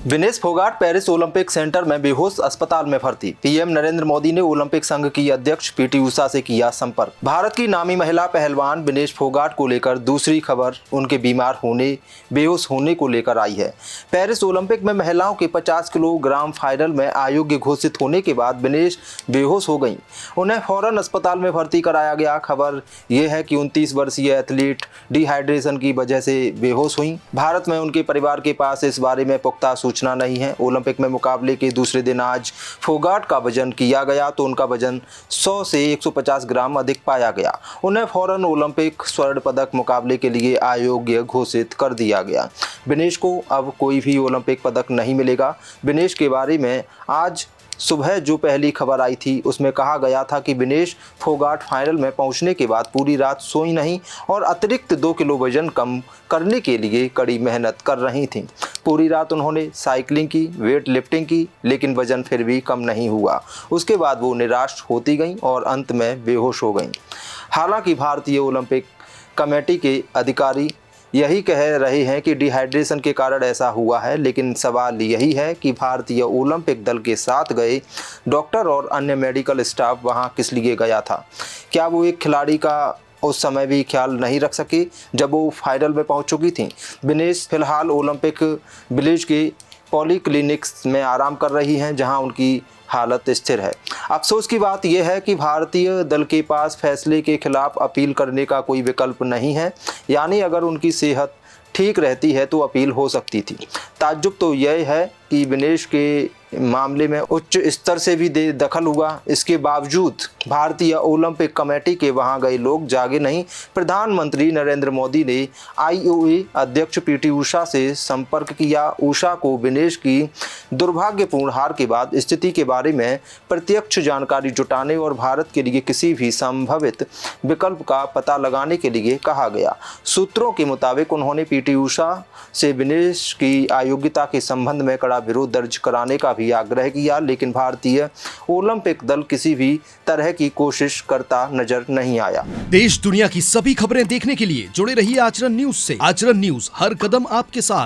Vinesh Phogat Paris Olympic centre में बेहोश अस्पताल में भर्ती। पीएम नरेंद्र मोदी ने ओलंपिक संघ की अध्यक्ष पीटी उषा से किया संपर्क। भारत की नामी महिला पहलवान विनेश फोगाट को लेकर दूसरी खबर उनके बीमार होने, बेहोश होने को लेकर आई है। पेरिस ओलंपिक में महिलाओं के 50 किलोग्राम फाइनल में अयोग्य घोषित होने के बाद विनेश बेहोश हो गईं। उन्हें फौरन अस्पताल में भर्ती कराया गया। खबर यह है कि 29 वर्षीय एथलीट डिहाइड्रेशन की वजह से बेहोश हुई। भारत में उनके परिवार के पास इस बारे में पुख्ता सूचना नहीं है। ओलंपिक में मुकाबले के दूसरे दिन आज फोगाट का वजन किया गया तो उनका वजन 100 से 150 ग्राम अधिक पाया गया। उन्हें फौरन ओलंपिक स्वर्ण पदक मुकाबले के लिए अयोग्य घोषित कर दिया गया। विनेश को अब कोई भी ओलंपिक पदक नहीं मिलेगा। विनेश के बारे में आज सुबह जो पहली खबर आई थी उसमें कहा गया था कि विनेश फोगाट फाइनल में पहुंचने के बाद पूरी रात सोई नहीं और अतिरिक्त 2 किलो वजन कम करने के लिए कड़ी मेहनत कर रही थीं। पूरी रात उन्होंने साइकिलिंग की, वेट लिफ्टिंग की, लेकिन वजन फिर भी कम नहीं हुआ। उसके बाद वो निराश होती गईं और अंत में बेहोश हो गईं। हालांकि भारतीय ओलंपिक कमेटी के अधिकारी यही कह रहे हैं कि डिहाइड्रेशन के कारण ऐसा हुआ है, लेकिन सवाल यही है कि भारतीय ओलंपिक दल के साथ गए डॉक्टर और अन्य मेडिकल स्टाफ वहां किस लिए गया था। क्या वो एक खिलाड़ी का उस समय भी ख्याल नहीं रख सके जब वो फाइनल में पहुंच चुकी थी। विनेश फिलहाल ओलंपिक विलेज के पॉलीक्लिनिक्स में आराम कर रही हैं, जहां उनकी हालत स्थिर है। अफसोस की बात यह है कि भारतीय दल के पास फैसले के खिलाफ अपील करने का कोई विकल्प नहीं है, यानी अगर उनकी सेहत ठीक रहती है तो अपील हो सकती थी। ताज्जुब तो यह है कि विनेश के मामले में उच्च स्तर से भी दखल हुआ, इसके बावजूद भारतीय ओलंपिक कमेटी के वहां गए लोग जागे नहीं। प्रधानमंत्री नरेंद्र मोदी ने आईओए अध्यक्ष पीटी उषा से संपर्क किया। उषा को विनेश की दुर्भाग्यपूर्ण हार के बाद स्थिति के बारे में प्रत्यक्ष जानकारी जुटाने और भारत के लिए किसी भी संभावित विकल्प का पता लगाने के लिए कहा गया। सूत्रों के मुताबिक उन्होंने पीटी उषा से विनेश की अयोग्यता के संबंध में कड़ा विरोध दर्ज कराने का भी आग्रह किया, लेकिन भारतीय ओलंपिक दल किसी भी तरह की कोशिश करता नजर नहीं आया। देश दुनिया की सभी खबरें देखने के लिए जुड़े रहिए आचरण न्यूज से। आचरण न्यूज, हर कदम आपके साथ।